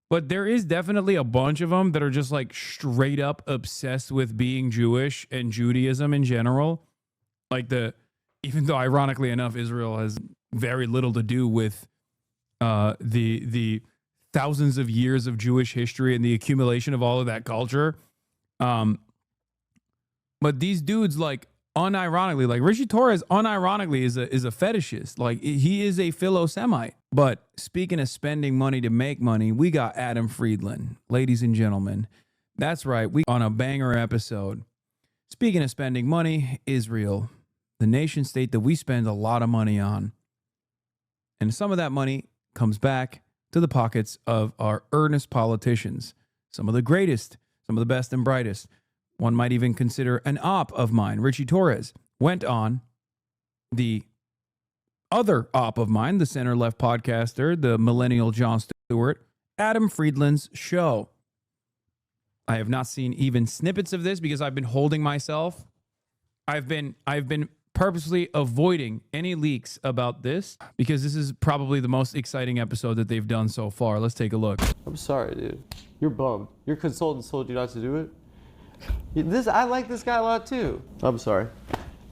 But there is definitely a bunch of them that are just like straight up obsessed with being Jewish and Judaism in general. Like even though ironically enough, Israel has very little to do with the thousands of years of Jewish history and the accumulation of all of that culture. But these dudes, like, unironically, like Ritchie Torres, unironically is a fetishist. Like, he is a Philo-Semite. But speaking of spending money to make money, we got Adam Friedland, ladies and gentlemen. That's right, we on a banger episode. Speaking of spending money, Israel, the nation state that we spend a lot of money on. And some of that money comes back to the pockets of our earnest politicians. Some of the greatest, some of the best and brightest. One might even consider an op of mine, Ritchie Torres, went on the other op of mine, the center-left podcaster, the millennial Jon Stewart, Adam Friedland's show. I have not seen even snippets of this because I've been holding myself. I've been purposely avoiding any leaks about this because this is probably the most exciting episode that they've done so far. Let's take a look. I'm sorry, dude. You're bummed. Your consultant told you not to do it. I like this guy a lot too. I'm sorry.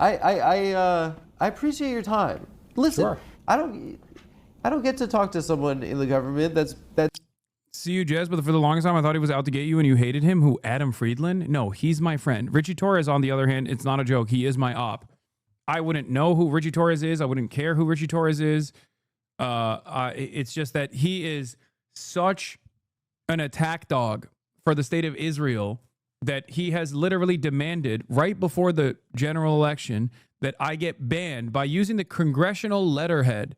I appreciate your time. Listen, sure. I don't get to talk to someone in the government that's. See you, Jez, but for the longest time I thought he was out to get you and you hated him. Who, Adam Friedland? No, he's my friend. Ritchie Torres, on the other hand, it's not a joke. He is my op. I wouldn't know who Ritchie Torres is. I wouldn't care who Ritchie Torres is. It's just that he is such an attack dog for the state of Israel that he has literally demanded right before the general election that I get banned by using the congressional letterhead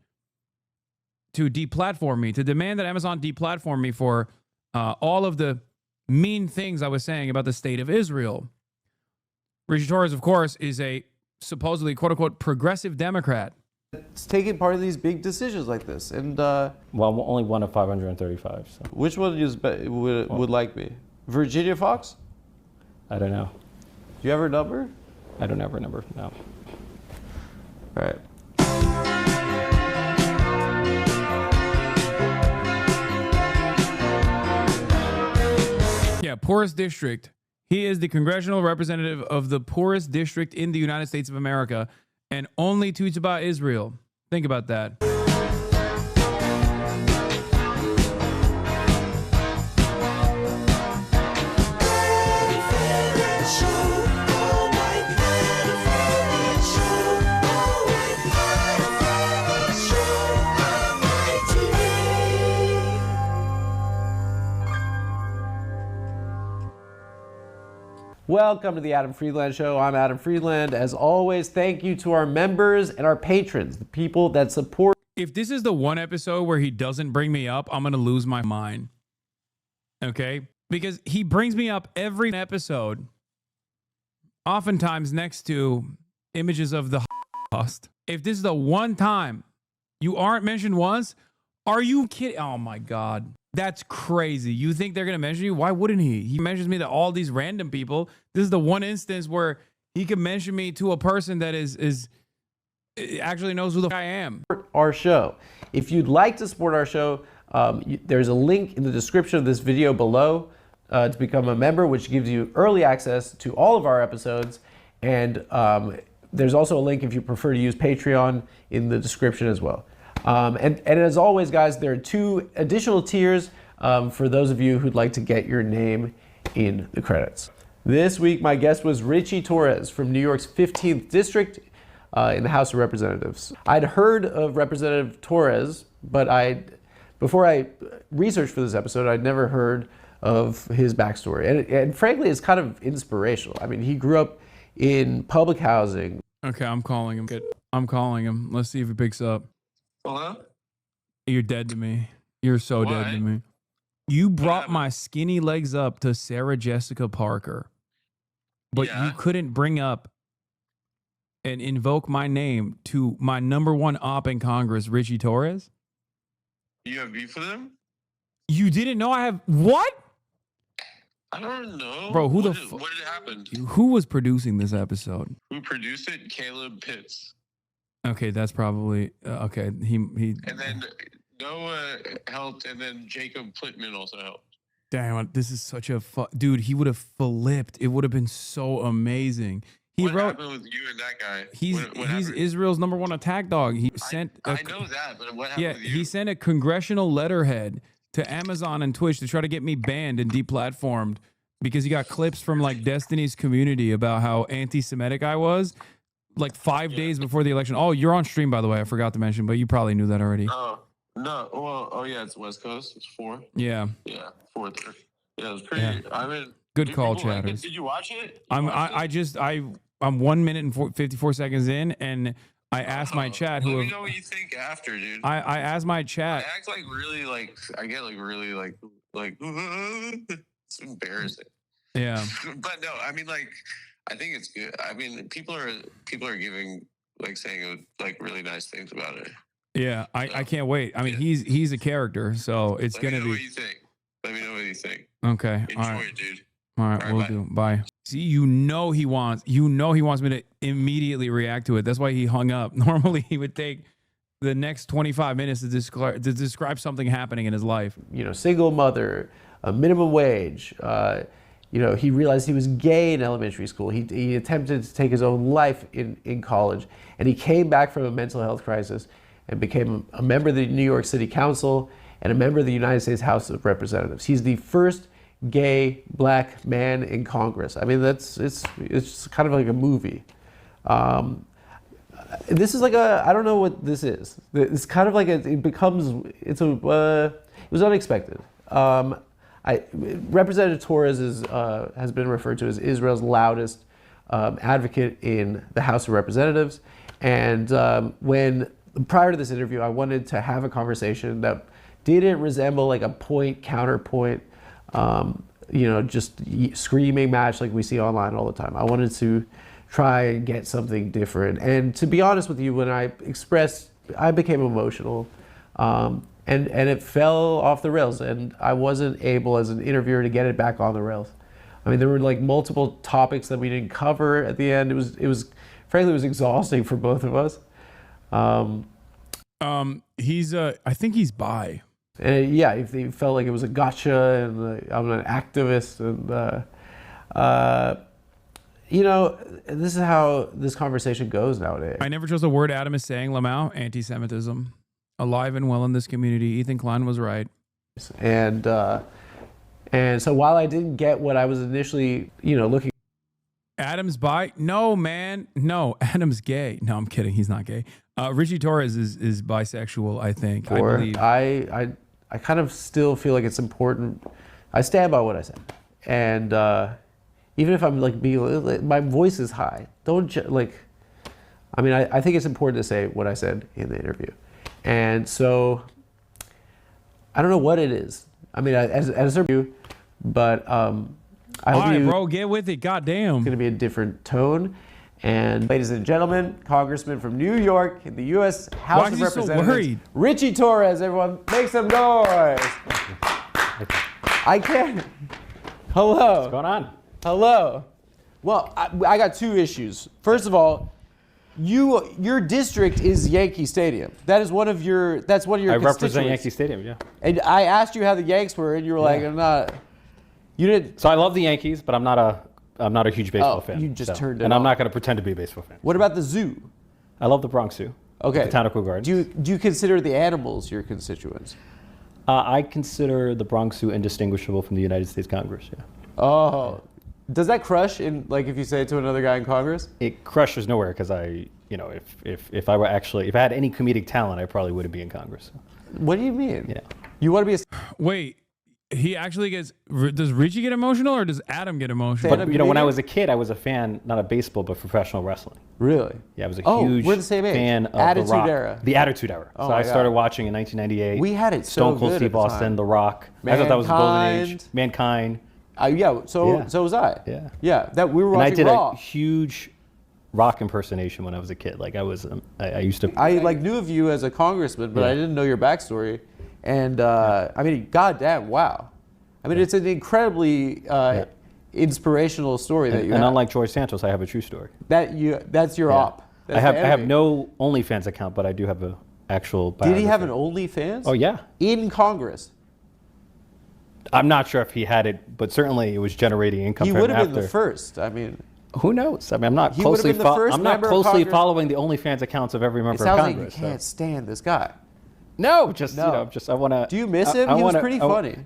to deplatform me, to demand that Amazon deplatform me for all of the mean things I was saying about the state of Israel. Ritchie Torres, of course, is a supposedly quote-unquote progressive Democrat. It's taking part of these big decisions like this. And well, only one of 535. So. Which one would like me? Virginia Fox? I don't know. Do you have her number? I don't have her number, no. All right. Yeah, poorest district. He is the congressional representative of the poorest district in the United States of America and only tweets about Israel. Think about that. Welcome to the Adam Friedland Show. I'm Adam Friedland. As always, thank you to our members and our patrons, the people that support. If this is the one episode where he doesn't bring me up, I'm going to lose my mind. Okay? Because he brings me up every episode, oftentimes next to images of the Holocaust. If this is the one time you aren't mentioned once, are you kidding? Oh my God. That's crazy. You think they're going to mention you? Why wouldn't he? He mentions me to all these random people. This is the one instance where he can mention me to a person that is actually knows who the fuck I am. Our show. If you'd like to support our show, there's a link in the description of this video below to become a member, which gives you early access to all of our episodes. And there's also a link if you prefer to use Patreon in the description as well. And as always, guys, there are 2 additional tiers for those of you who'd like to get your name in the credits. This week, my guest was Ritchie Torres from New York's 15th District in the House of Representatives. I'd heard of Representative Torres, but before I researched for this episode, I'd never heard of his backstory. And frankly, it's kind of inspirational. I mean, he grew up in public housing. Okay, I'm calling him. I'm calling him. Let's see if he picks up. Hello? You're dead to me. You're so Why? dead to me. You brought my skinny legs up to Sarah Jessica Parker, but you couldn't bring up and invoke my name to my #1 op in Congress, Ritchie Torres? You have beef with him? You didn't know I have what? I don't know. Bro, what did happen? Who was producing this episode? Who produced it? Caleb Pitts. Okay, that's probably okay. He And then Noah helped, and then Jacob Plitman also helped. Damn, this is such a dude. He would have flipped. It would have been so amazing. What happened with you and that guy? He's happened? Israel's #1 attack dog. He sent. I know that, but what happened with you? He sent a congressional letterhead to Amazon and Twitch to try to get me banned and deplatformed because he got clips from like Destiny's community about how anti-Semitic I was, like 5 days before the election. Oh, you're on stream, by the way. I forgot to mention, but you probably knew that already. Oh no, well, oh yeah, it's West Coast. It's 4. Yeah. Yeah, 4. Yeah, it was pretty. Yeah. I mean, Good call, people like it? chatters. Did you watch it? I'm 1 minute and 54 seconds in, and I asked my chat Let me know what you think after, dude. I asked my I chat. act like really like I get like really like it's embarrassing. Yeah. But no, I mean like I think it's good. I mean people are giving like saying like really nice things about it. Yeah, I can't wait. I mean, he's a character, so it's Let gonna me know be. what you think. Let me know what you think. Okay. Enjoy All right. it, dude. All right, All right, we'll bye. do. Bye. See, he wants me to immediately react to it. That's why he hung up. Normally, he would take the next 25 minutes to describe something happening in his life. You know, single mother, a minimum wage. You know, he realized he was gay in elementary school. He attempted to take his own life in college, and he came back from a mental health crisis and became a member of the New York City Council and a member of the United States House of Representatives. He's the first gay black man in Congress. I mean, it's kind of like a movie. This is like I don't know what this is. It's kind of like it was unexpected. Representative Torres has been referred to as Israel's loudest advocate in the House of Representatives. And when prior to this interview, I wanted to have a conversation that didn't resemble like a counterpoint, just screaming match like we see online all the time. I wanted to try and get something different. And to be honest with you, when I became emotional, and it fell off the rails, and I wasn't able as an interviewer to get it back on the rails. I mean, there were like multiple topics that we didn't cover at the end. It was frankly, it was exhausting for both of us. I think he's bi. And yeah, it felt like it was a gotcha, and I'm an activist, and this is how this conversation goes nowadays. I never trust a word Adam is saying. Lamau, anti-Semitism, alive and well in this community. Ethan Klein was right. And so while I didn't get what I was initially, looking. Adam's bi? No, man. No, Adam's gay. No, I'm kidding. He's not gay. Ritchie Torres is bisexual, I think. I believe. I kind of still feel like it's important. I stand by what I said. And even if I'm like my voice is high, I think it's important to say what I said in the interview. And so I don't know what it is. I mean, as a review, but I hope all right, bro, get with it. Goddamn. It's going to be a different tone. And ladies and gentlemen, Congressman from New York in the U.S. House of Representatives, so worried? Ritchie Torres. Everyone, make some noise. I can't. Hello. What's going on? Hello. Well, I got two issues. First of all, your district is Yankee Stadium. That's one of your I represent constituents. Yankee Stadium, yeah. And I asked you how the Yanks were, and you were like, I'm not. You didn't. So I love the Yankees, but I'm not a huge baseball fan. You just turned it and I'm off. not going to pretend to be a baseball fan. What about the zoo? I love the Bronx Zoo. Okay. Botanical Gardens. Do you consider the animals your constituents? I consider the Bronx Zoo indistinguishable from the United States Congress, yeah. Oh. Does that crush in, like, if you say it to another guy in Congress? It crushes nowhere because if I had any comedic talent, I probably wouldn't be in Congress. What do you mean? Yeah. You want to be a Wait, he actually gets. Does Richie get emotional or does Adam get emotional? Stand-up But when I comedian? was a kid, I was a fan, not of baseball, but professional wrestling. Really? Yeah, I was a Oh, huge we're the same age. fan of Attitude The Rock. Era. The Attitude Era. Oh So my I started God. watching in 1998. We had it so Stone Cold good Steve at the Austin, time. The Rock. I thought that was the golden age. Mankind. Mankind. So Yeah. was I. Yeah. Yeah. That we were And I watching did Raw. a huge Rock impersonation when I was a kid. Like I used to. I knew of you as a congressman, but Yeah. I didn't know your backstory. And I mean, goddamn, wow. I mean, it's an incredibly inspirational story that you and have. unlike George Santos, I have a true story. That's your Yeah. op. That's I the have enemy. no OnlyFans account, but I do have a actual Did he have an biography. OnlyFans? Oh yeah. In Congress. I'm not sure if he had it, but certainly it was generating income. He for him would have been after. the first. I mean, Who knows? I mean, I'm not He would have closely. been the first I'm not member of closely Congress. following the OnlyFans accounts of every it member of sounds like you Congress. can't stand this guy. No, just No. you know, just I want to. Do you miss him? He was pretty funny.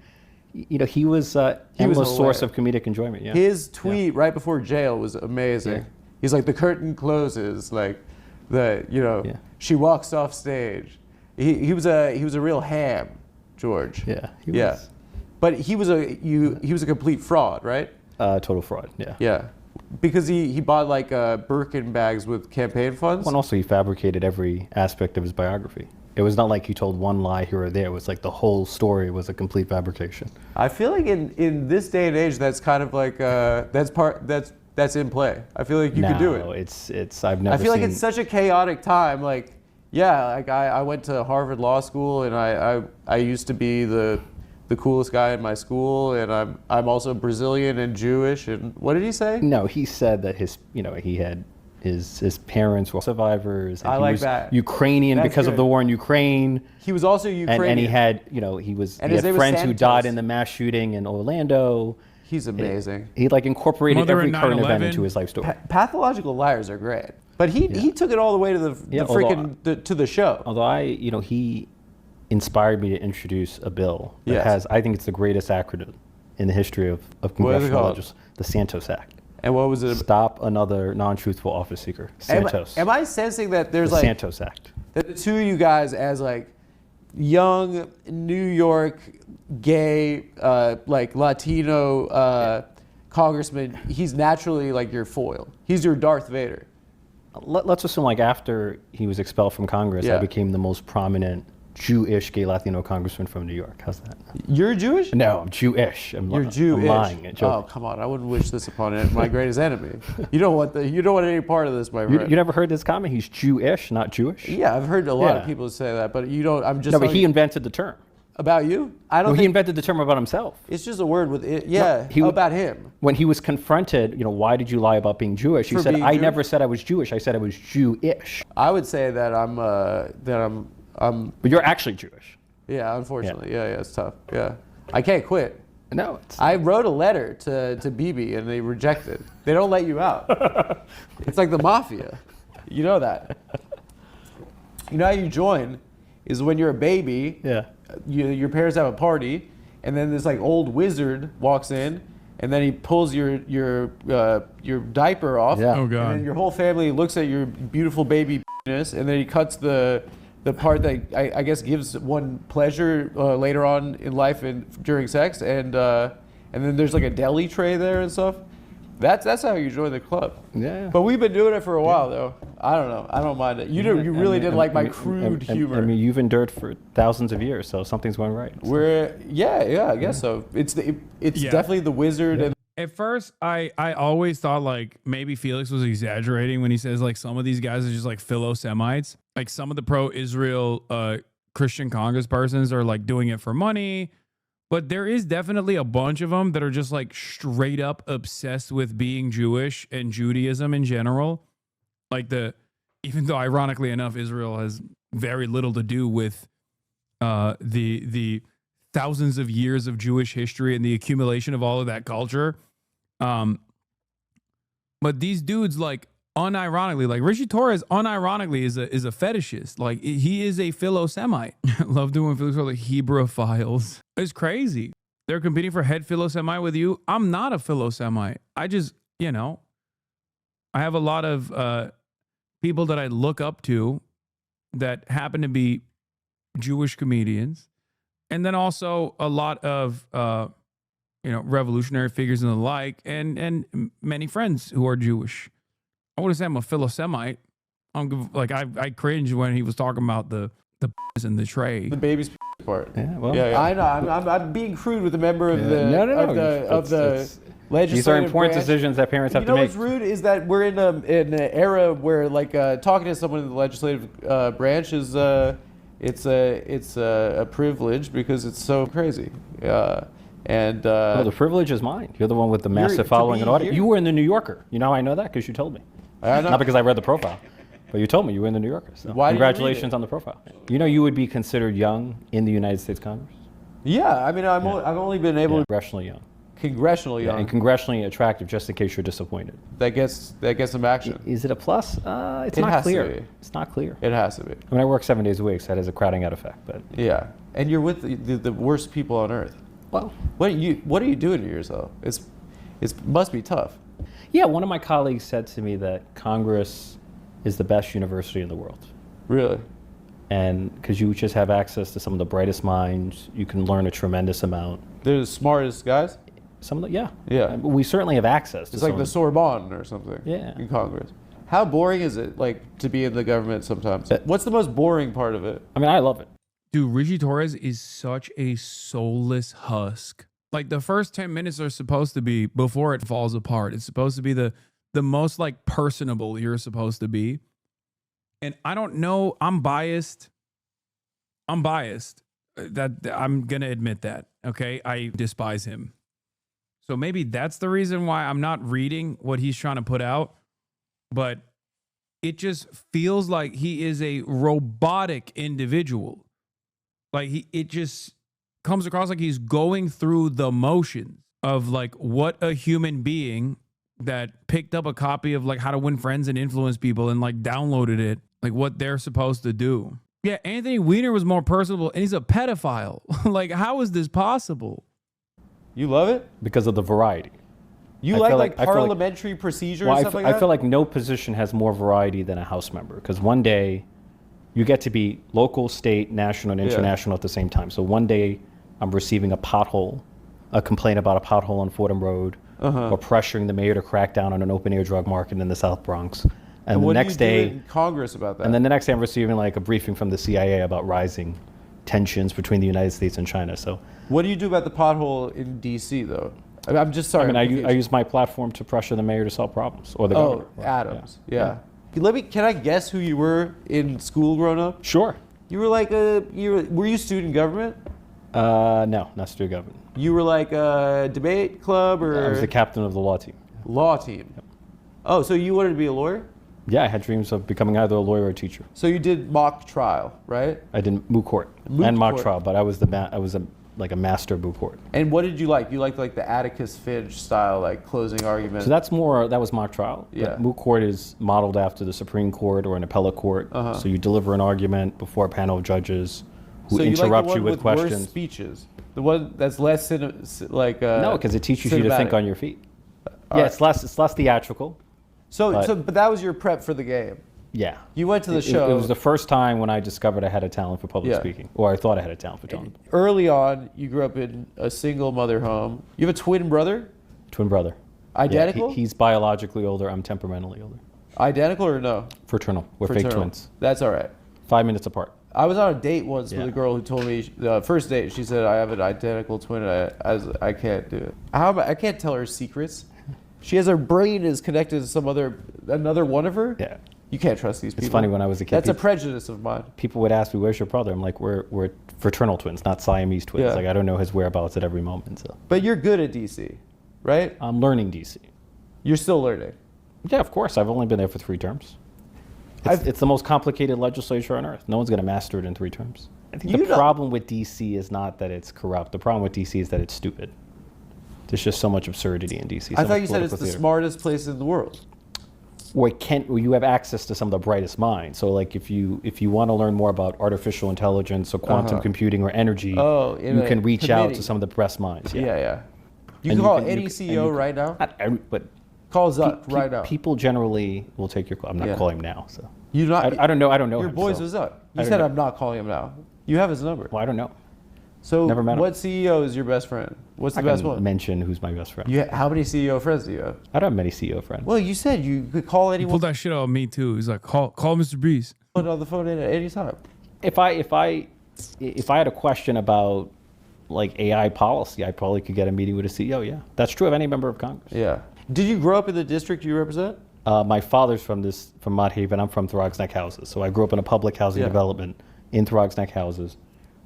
You know, he was endless source of comedic enjoyment. Yeah. His tweet right before jail was amazing. Yeah. He's like, the curtain closes, like Yeah. she walks off stage. He was a real ham, George. Yeah. He Yeah. was But he was a complete fraud, right? total fraud. Yeah. Yeah. Because he bought like Birkin bags with campaign funds. And also, he fabricated every aspect of his biography. It was not like he told one lie here or there. It was like the whole story was a complete fabrication. I feel like in this day and age, that's kind of like that's in play. I feel like you could do it. It's I've never. I feel like seen, it's such a chaotic time. Like, yeah, like I went to Harvard Law School, and I used to be the coolest guy in my school, and I'm also Brazilian and Jewish. And what did he say? No, he said that he had his parents were survivors. And I he like was that. Ukrainian That's because of good. the war in Ukraine. He was also Ukrainian. And he had he And had his name was friends who Santos. died in the mass shooting in Orlando. He's amazing. He like incorporated Mother every in current event 9/11. into his life story. Pathological liars are great, but he took it all the way to the freaking to the show. Although he inspired me to introduce a bill that Yes. has, I think it's the greatest acronym in the history of What is it congressional called? legislation, the Santos Act. And what was it? Stop another non-truthful office seeker. Santos. Am I sensing that there's the like Santos Act. that the two of you guys as like young New York gay like Latino congressman, he's naturally like your foil. He's your Darth Vader. Let's assume like after he was expelled from Congress, Yeah. I became the most prominent Jewish gay Latino congressman from New York. How's that? You're Jewish? No, I'm Jewish. You're Jewish. I'm lying. Oh, Joking. come on. I wouldn't wish this upon my greatest enemy. You don't want any part of this, my friend. You never heard this comment? He's Jewish, not Jewish? Yeah, I've heard a lot of Yeah. people say that, but you don't. I'm just No, but telling he you- invented the term. about you. I don't No, he think invented the term about himself. it's just a word with it. Yeah, he- about him. When he was confronted, why did you lie about being Jewish? He For said, being I Jewish? never said I was Jewish. I said I was Jewish. I would say that I'm But you're actually Jewish. yeah. Unfortunately, yeah, it's tough. Yeah, I can't quit. No, it's I wrote a letter to Bibi and they rejected. They don't let you out. It's like the mafia. You know that. You know how you join is when you're a baby. yeah. Your parents have a party, and then this like old wizard walks in, and then he pulls your diaper off. Yeah. Oh, God. And then your whole family looks at your beautiful baby penis, and then he cuts the part that I guess gives one pleasure later on in life and during sex, and then there's like a deli tray there and stuff. That's how you join the club. Yeah. But we've been doing it for a while though. I don't know. I don't mind it. You really didn't like my crude humor. I mean, you've endured for thousands of years, so something's going right. I guess so. It's Yeah. definitely the wizard and At first, I always thought like maybe Felix was exaggerating when he says like some of these guys are just like Philo-Semites. Like some of the pro-Israel Christian congresspersons are like doing it for money. But there is definitely a bunch of them that are just like straight up obsessed with being Jewish and Judaism in general. Like even though ironically enough, Israel has very little to do with the thousands of years of Jewish history and the accumulation of all of that culture. But these dudes like unironically, like Ritchie Torres unironically is a fetishist. Like he is a Philo-Semite. I love doing Felix called like Hebraphiles. It's crazy. They're competing for head Philo-Semite with you. I'm not a Philo-Semite. I just, I have a lot of people that I look up to that happen to be Jewish comedians. And then also a lot of, revolutionary figures and the like, and many friends who are Jewish. I wouldn't say I'm a Philo-Semite. I cringe when he was talking about the and the tray. the baby's part. Yeah, well, I know. I'm being crude with a member of the legislative these are important branch. decisions that parents have You to know make. what's rude is that we're in an era where like talking to someone in the legislative branch is it's a privilege because it's so crazy. And No, the privilege is mine. You're the one with the massive to following be and audience. here. You were in the New Yorker. You know, I know that because you told me. I know. Not because I read the profile. But you told me you were in the New Yorker. So Why did you read congratulations it? on the profile. You know you would be considered young in the United States Congress? Yeah, I mean, I've only been able to Congressionally young. congressionally young. And congressionally attractive, just in case you're disappointed. That gets some action. Is it a plus? It's It not has to clear. be. It's not clear. It has to be. I mean, I work 7 days a week, so that has a crowding out effect. But Yeah, and you're with the worst people on earth. well, What are you doing to yourself? It must be tough. yeah. One of my colleagues said to me that Congress is the best university in the world, Really? and because you just have access to some of the brightest minds, you can learn a tremendous amount. They're the smartest guys. Some of the, yeah. Yeah. We certainly have access to It's like some the of Sorbonne or something. Yeah. In Congress. How boring is it like to be in the government sometimes? What's the most boring part of it? I mean, I love it. Dude, Ritchie Torres is such a soulless husk. Like the first 10 minutes are supposed to be before it falls apart. It's supposed to be the most like personable you're supposed to be. And I don't know, I'm biased. That I'm going to admit that. Okay? I despise him. So maybe that's the reason why I'm not reading what he's trying to put out. But it just feels like he is a robotic individual. Like it just comes across like he's going through the motions of like what a human being that picked up a copy of like How to Win Friends and Influence People and like downloaded it, like what they're supposed to do. Yeah, Anthony Weiner was more personable and he's a pedophile. Like, how is this possible? You love it? Because of the variety. You I like feel like- I feel like- parliamentary procedure Well, and I, stuff f- like I that? feel like no position has more variety than a House member, because one day you get to be local, state, national, and international at the same time. So one day I'm receiving a complaint about a pothole on Fordham Road, or pressuring the mayor to crack down on an open-air drug market in the South Bronx. And the what next do you day, do in Congress about that? and then the next day I'm receiving like a briefing from the CIA about rising tensions between the United States and China. So what do you do about the pothole in D.C. though? I'm just sorry. I mean, I'm I confused. use my platform to pressure the mayor to solve problems, or the Oh, governor. Adams. Yeah. Can I guess who you were in school growing up? Sure. You were like were you student government? No, not student government. You were like a debate club or I was the captain of the law team. law team. Oh, so you wanted to be a lawyer? Yeah, I had dreams of becoming either a lawyer or a teacher. So you did mock trial, right? I did moot court Moot and mock court. trial, but I was like a master moot court. And what did you like? You liked like the Atticus Finch style, like closing argument. So that was mock trial. Yeah. But moot court is modeled after the Supreme Court or an appellate court. So you deliver an argument before a panel of judges who so interrupt you like the you one with worse questions. speeches. The one that's less No, because it teaches you to think cinematic. on your feet. Yeah, it's less theatrical. But that was your prep for the game. Yeah. You went to the It show. was the first time when I discovered I had a talent for public speaking, or I thought I had a talent for talking. Early on, you grew up in a single mother home. You have a twin brother? Twin brother. Identical? Yeah, he's biologically older. I'm temperamentally older. Identical or no? Fraternal. We're fake Fraternal. twins. That's all right. 5 minutes apart. I was on a date once with Yeah. a girl who told me, the first date, she said, I have an identical twin, and I can't do it. I can't tell her secrets. She has her brain is connected to another one of her. Yeah. You can't trust these people. It's funny, when I was a kid, That's a prejudice of mine. people would ask me, "Where's your brother?" I'm like, "We're fraternal twins, not Siamese twins." Yeah. Like, I don't know his whereabouts at every moment. So But you're good at DC, right? I'm learning DC. You're still learning. Yeah, of course. I've only been there for 3 terms. It's the most complicated legislature on earth. No one's going to master it in 3 terms. I think the problem with DC is not that it's corrupt. The problem with DC is that it's stupid. There's just so much absurdity in DC. I thought you said it's the smartest place in the world. Or you have access to some of the brightest minds. So, like, if you want to learn more about artificial intelligence or quantum computing or energy, you can reach out to some of the best minds. Yeah. You And can you call can- any you CEO right now. Not every, but Call Zuck right now. people generally will take your call. I'm not Yeah. calling him now, so You not? I don't know. I don't know Your him, boys so. is Zuck. I You don't said know. I'm not calling him now. You have his number. Well, I don't know. So Never met him. what CEO is your best friend? What's the I best can one? mention who's my best friend. How many CEO friends do you have? I don't have many CEO friends. Well, you said you could call He anyone pulled that shit out of me too. He's like, call Mr. Breeze. on the phone at any time. If I had a question about like AI policy, I probably could get a meeting with a CEO. Yeah, that's true of any member of Congress. Yeah. Did you grow up in the district you represent? My father's from Mott Haven. I'm from Throgs Neck Houses. So I grew up in a public housing development in Throgs Neck Houses,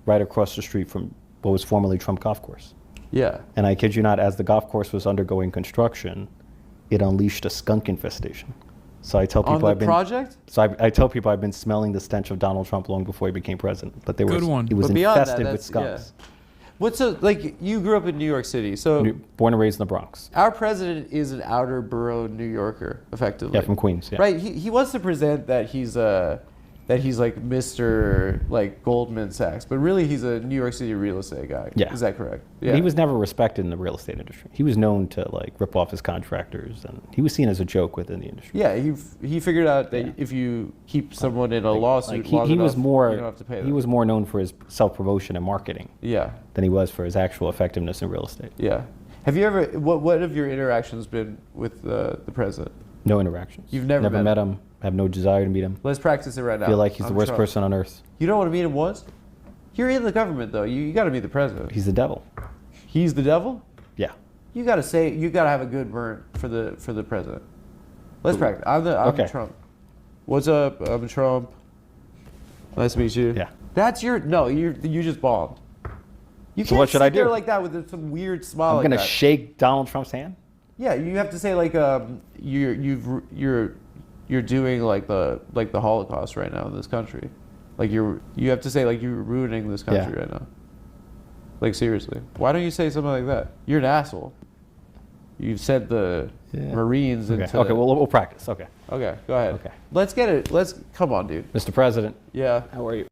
right across the street from what was formerly Trump Golf Course. Yeah. And I kid you not, as the golf course was undergoing construction, it unleashed a skunk infestation. So I tell On people the project? I tell people I've been smelling the stench of Donald Trump long before he became president. But Good one. It was But beyond that, infested with that's- skunks. What's so like? You grew up in New York City, so Born and raised in the Bronx. our president is an outer borough New Yorker, effectively. Yeah, from Queens. Yeah. Right. He wants to present that he's like Mr. like Goldman Sachs, but really he's a New York City real estate guy. Yeah. Is that correct? He was never respected in the real estate industry. He was known to like rip off his contractors, and he was seen as a joke within the industry. Yeah. He figured out that if you keep someone in a lawsuit long he was enough, more you don't have to pay them. he was more known for his self-promotion and marketing Yeah. than he was for his actual effectiveness in real estate. Yeah. Have you ever? What have your interactions been with the president? No interactions. You've never met him. Have no desire to meet him. Let's practice it right now. Feel like he's the I'm worst Trump. person on earth. You don't want to meet him once? You're in the government though. You got to meet the president. He's the devil. He's the devil? Yeah. You got to have a good burn for the president. Let's practice. I'm Okay. Trump. What's up? I'm Trump. Nice to meet you. Yeah. That's your no. You just bombed. You So can't what should sit I do? there like that with some weird smile. I'm like gonna that. shake Donald Trump's hand. Yeah, you have to say like you're doing like the Holocaust right now in this country. Like you have to say like you're ruining this country right now. Like seriously, why don't you say something like that? You're an asshole. You've sent the Marines Okay. into. Okay. Well, we'll practice. Okay. Okay, go ahead. Okay. Let's get it. Come on, dude. Mr. President, Yeah. how are you?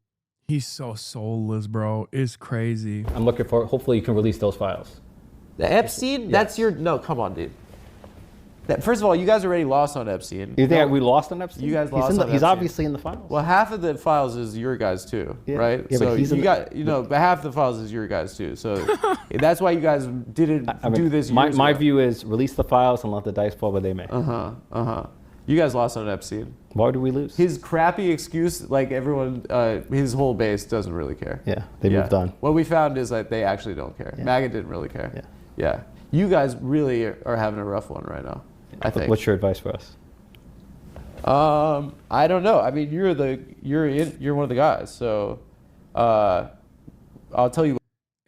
He's so soulless, bro. It's crazy. I'm looking for. Hopefully, you can release those files. The Epstein? That's your no. Come on, dude. First of all, you guys already lost on Epstein. You think we lost on Epstein? You guys He's lost in the- on He's Epstein. obviously in the files. Well, half of the files is your guys too, Yeah. right? Yeah, so but he's in you the- but half the files is your guys too. So that's why you guys didn't I mean, do this. My years ago. view is release the files and let the dice fall where they may. You guys lost on Epstein. Why do we lose? His crappy excuse, like everyone, his whole base doesn't really care. Yeah, they moved on. What we found is that they actually don't care. Yeah. MAGA didn't really care. Yeah. Yeah. You guys really are having a rough one right now. I think. What's your advice for us? I don't know. I mean, you're one of the guys. So, I'll tell you.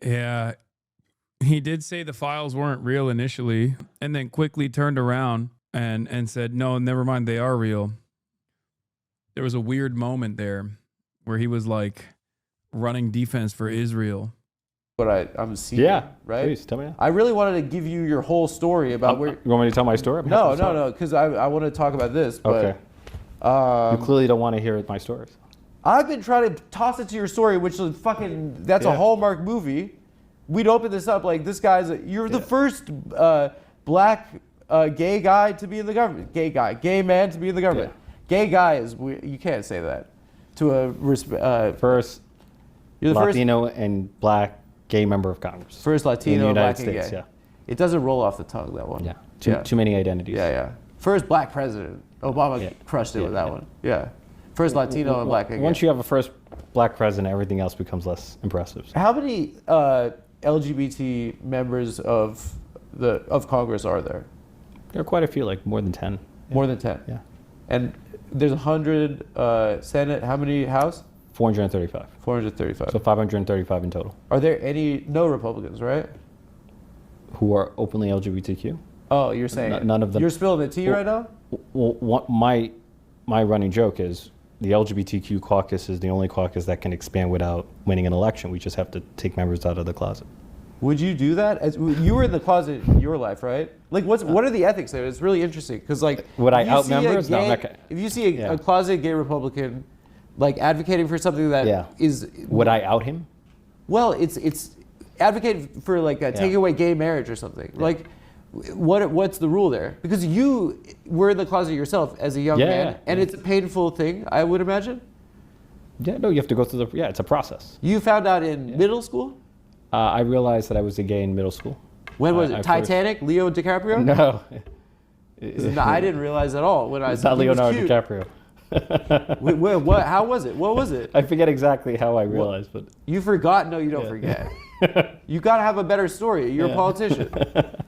Yeah. He did say the files weren't real initially and then quickly turned around and said, no, never mind, they are real. There was a weird moment there where he was like running defense for Israel. What I'm seeing. Yeah, Right. please tell me that. I really wanted to give you your whole story about where. You want me to tell my story? No, because I want to talk about this. But, Okay. You clearly don't want to hear my stories. I've been trying to toss it to your story, which is that's a Yeah. Hallmark movie. We'd open this up like this guy's. You're the first black gay guy to be in the government. Gay man to be in the government. Gay guy is you can't say that to a First you're the Latino and black gay member of Congress. first Latino, in the black United and States. gay. Yeah. It doesn't roll off the tongue, that one. Yeah. Yeah. Too many identities. Yeah. First black president. Obama crushed it with that one. Yeah. First Latino and black and Once gay. you have a first black president, everything else becomes less impressive. How many LGBT members of Congress are there? There are quite a few, like more than 10. More than 10. Yeah. And there's 100 Senate. How many House? 435. 435. So 535 in total. Are there no Republicans, right? Who are openly LGBTQ? Oh, you're saying None of them. You're spilling the tea right now? Well, my running joke is the LGBTQ caucus is the only caucus that can expand without winning an election. We just have to take members out of the closet. Would you do that? You were in the closet in your life, right? Like, what are the ethics there? It's really interesting because, like, Would I if you out see a members? No, I'm gay- not gonna- If you see Yeah. a closet gay Republican, like advocating for something that is, Would I out him? well, it's advocating for like taking away gay marriage or something. Like, what's the rule there? Because you were in the closet yourself as a young man, and it's a painful thing, I would imagine. Yeah, no, you have to go through it's a process. You found out in middle school. I realized that I was a gay in middle school. When was I it? first- Titanic, Leo DiCaprio? No. No, I didn't realize at all when I It's saw not he was Leonardo cute. DiCaprio. Wait, what? How was it? What was it? I forget exactly how I realized, but You forgot? No, you don't forget. You gotta have a better story. You're a politician.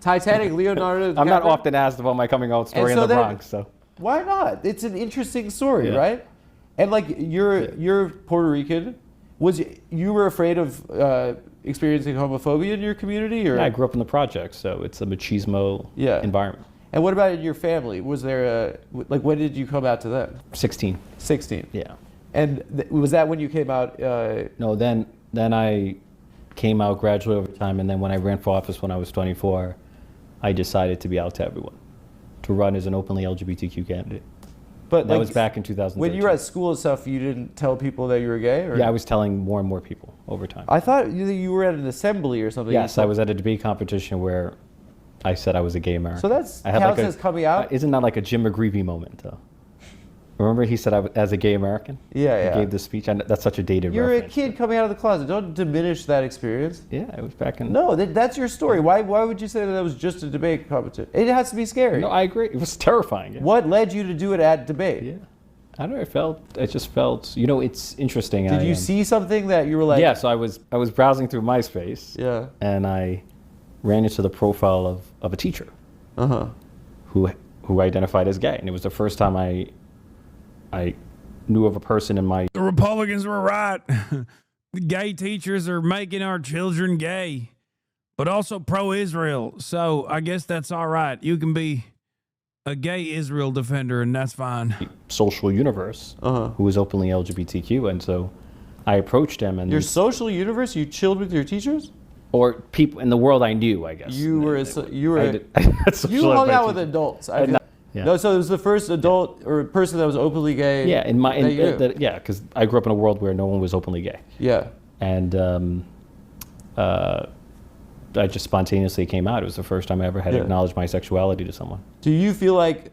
Titanic, Leonardo DiCaprio. I'm not often asked about my coming out story And in so the then- Bronx, so. Why not? It's an interesting story, Yeah. right? And like you're Puerto Rican. You were afraid of experiencing homophobia in your community, or Yeah, I grew up in the projects, so it's a machismo Yeah. environment. And what about in your family? Was there like, when did you come out to them? 16. 16. Yeah. And was that when you came out? No, then I came out gradually over time, and then when I ran for office when I was 24, I decided to be out to everyone, to run as an openly LGBTQ candidate. But that was back in 2013. When you were at school and stuff, you didn't tell people that you were gay? Or? Yeah, I was telling more and more people over time. I thought you were at an assembly or something. Yes, I was at a debate competition where I said I was a gay American. So that's counts as coming out? Isn't that like a Jim McGreevey moment, though? Remember he said I was, as a gay American? Yeah. He gave this speech. That's such a dated You're reference. a kid coming out of the closet. Don't diminish that experience. Yeah, it was back in... No, that's your story. Why would you say that was just a debate competition? It has to be scary. No, I agree. It was terrifying. Yeah. What led you to do it at debate? Yeah. I don't know. It just felt, you know, it's interesting. Did you see something that you were like... Yeah, so I was browsing through MySpace. Yeah. And I ran into the profile of a teacher. Who identified as gay. And it was the first time I knew of a person in my... The Republicans were right. The gay teachers are making our children gay, but also pro-Israel. So I guess that's all right. You can be a gay Israel defender, and that's fine. Social universe, who was openly LGBTQ, and so I approached him. And your social universe? You chilled with your teachers? Or people in the world I knew, I guess. You hung out with adults. Yeah. No, so it was the first adult or person that was openly gay. Yeah, because I grew up in a world where no one was openly gay. Yeah. And I just spontaneously came out. It was the first time I ever had to acknowledge my sexuality to someone. Do you feel like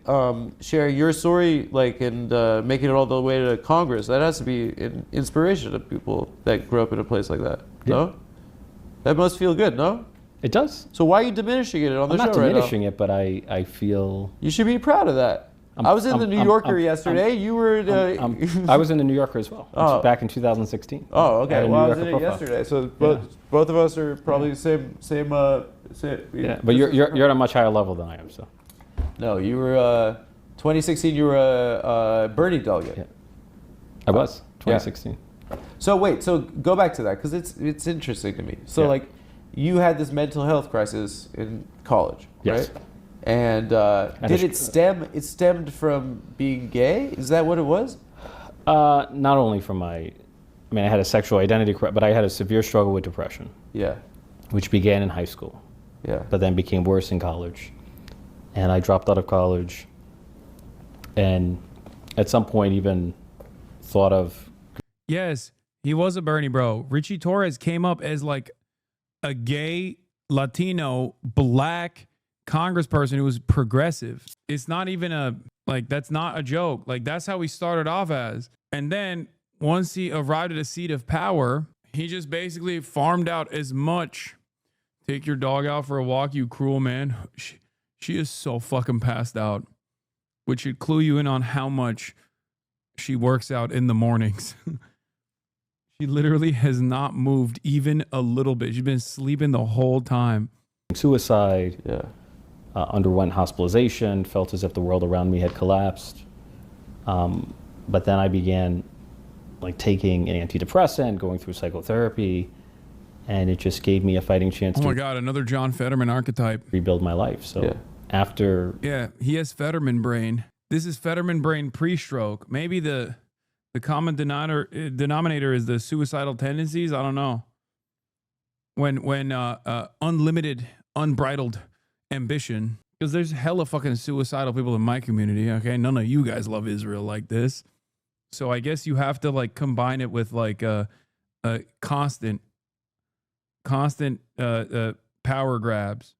sharing your story, like, and making it all the way to Congress, that has to be an inspiration to people that grew up in a place like that? Yeah. No? That must feel good, no? It does. So why are you diminishing it on the show right now? I'm not diminishing it, but I feel... You should be proud of that. I was in the New Yorker yesterday. You were... I was in the New Yorker as well. Oh. Back in 2016. Oh, okay. Well, I was in it yesterday. So both of us are probably the same. Yeah, but you're at a much higher level than I am. So. No, you were 2016. You were a Bernie delegate. Yeah. I was 2016. Yeah. So wait. So go back to that because it's interesting to me. So like, you had this mental health crisis in college, right? And did it stem? It stemmed from being gay. Is that what it was? Not only from I had a sexual identity, but I had a severe struggle with depression. Yeah. Which began in high school. Yeah. But then became worse in college, and I dropped out of college. And at some point, even thought of. Yes, he was a Bernie bro. Ritchie Torres came up as like a gay Latino black congressperson who was progressive. It's not even that's not a joke. Like, that's how he started off as. And then once he arrived at a seat of power, he just basically farmed out as much. Take your dog out for a walk, you cruel man. She is so fucking passed out, which should clue you in on how much she works out in the mornings. She literally has not moved even a little bit. She's been sleeping the whole time. Suicide. Yeah. Underwent hospitalization, felt as if the world around me had collapsed. But then I began taking an antidepressant, going through psychotherapy, and it just gave me a fighting chance to... Oh my God, another John Fetterman archetype. ...rebuild my life. So after... Yeah, he has Fetterman brain. This is Fetterman brain pre-stroke. Maybe the common denominator is the suicidal tendencies. I don't know. When unlimited, unbridled ambition, because there's hella fucking suicidal people in my community. Okay, none of you guys love Israel like this, so I guess you have to combine it with a constant power grabs.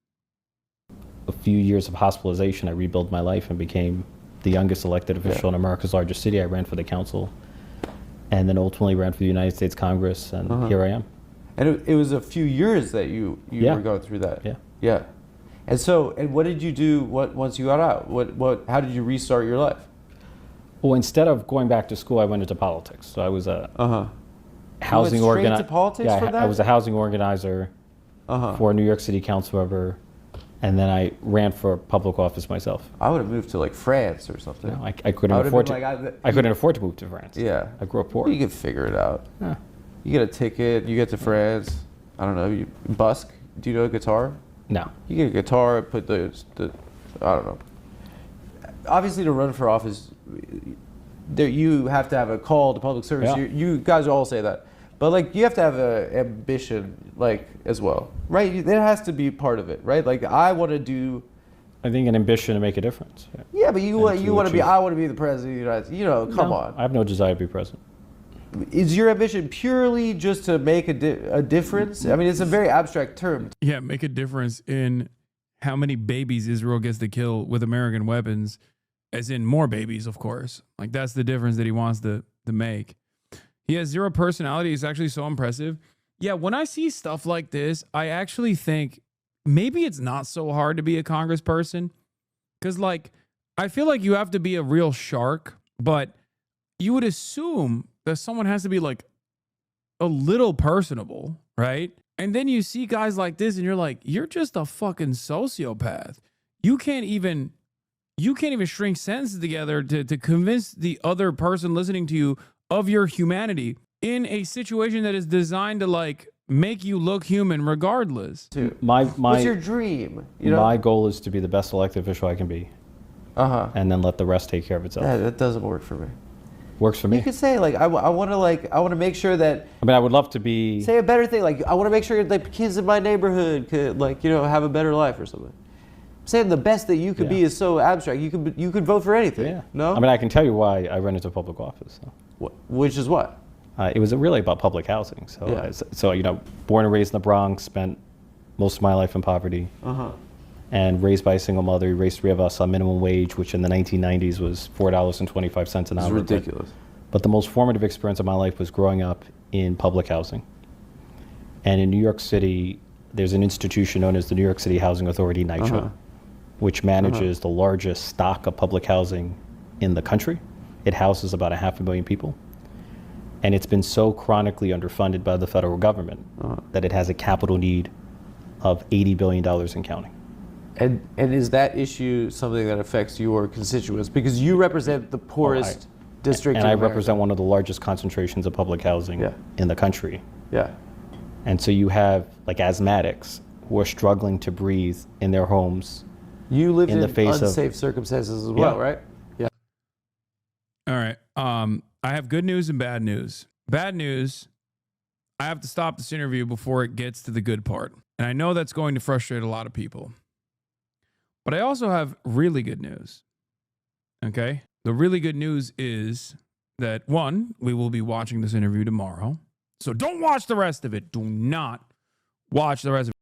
A few years of hospitalization, I rebuilt my life and became the youngest elected official in America's largest city. I ran for the council, and then ultimately ran for the United States Congress, and here I am. And it was a few years that you were going through that. Yeah. And what did you do once you got out? How did you restart your life? Well, instead of going back to school, I went into politics. So I was a housing organizer. You went straight into politics for that? I was a housing organizer for New York City Council ever, and then I ran for public office myself. I would have moved to France or something. No, I couldn't afford to. I couldn't afford to move to France. Yeah, I grew up poor. You could figure it out. Yeah. You get a ticket. You get to France. I don't know. You busk. Do you know guitar? No. You get a guitar, put the I don't know, obviously to run for office, there you have to have a call to public service. Yeah. You guys all say that, but like you have to have an ambition, like as well, right? There has to be part of it, right? Like I want to do. I think an ambition to make a difference. Yeah, but you want to be. achieve. I want to be the president of the United States. You know, come No, on. I have no desire to be president. Is your ambition purely just to make a difference? I mean, it's a very abstract term. Yeah, make a difference in how many babies Israel gets to kill with American weapons, as in more babies, of course. Like that's the difference that he wants to make. He has zero personality. He's actually so impressive. Yeah, when I see stuff like this, I actually think maybe it's not so hard to be a congressperson. Because, like, I feel like you have to be a real shark, but you would assume that someone has to be, like, a little personable, right? And then you see guys like this and you're like, you're just a fucking sociopath. You can't even string sentences together to convince the other person listening to you of your humanity in a situation that is designed to, like, make you look human regardless. What's your dream? You know? My goal is to be the best elected official I can be. And then let the rest take care of itself. That doesn't work for me. Works for me. You could say like I want to make sure that. I mean, I would love to be. Say a better thing, like I want to make sure that kids in my neighborhood could, like, you know, have a better life or something. I'm saying the best that you could be is so abstract. You could vote for anything. Yeah. No. I mean, I can tell you why I ran into public office. So. Which is what? It was really about public housing. So, Yeah. so you know, born and raised in the Bronx, spent most of my life in poverty, and raised by a single mother. We raised three of us on minimum wage, which in the 1990s was $4.25 an hour. It's ridiculous. But the most formative experience of my life was growing up in public housing. And in New York City, there's an institution known as the New York City Housing Authority, NYCHA, which manages the largest stock of public housing in the country. It houses about 500,000 people. And it's been so chronically underfunded by the federal government that it has a capital need of $80 billion and counting. And is that issue something that affects your constituents? Because you represent the poorest district And in I America. represent one of the largest concentrations of public housing in the country. Yeah. And so you have like asthmatics who are struggling to breathe in their homes. You live in the face of- unsafe circumstances as well, right? Yeah. All right. I have good news and bad news. Bad news, I have to stop this interview before it gets to the good part. And I know that's going to frustrate a lot of people. But I also have really good news. Okay? The really good news is that, one, we will be watching this interview tomorrow. So don't watch the rest of it. Do not watch the rest of it.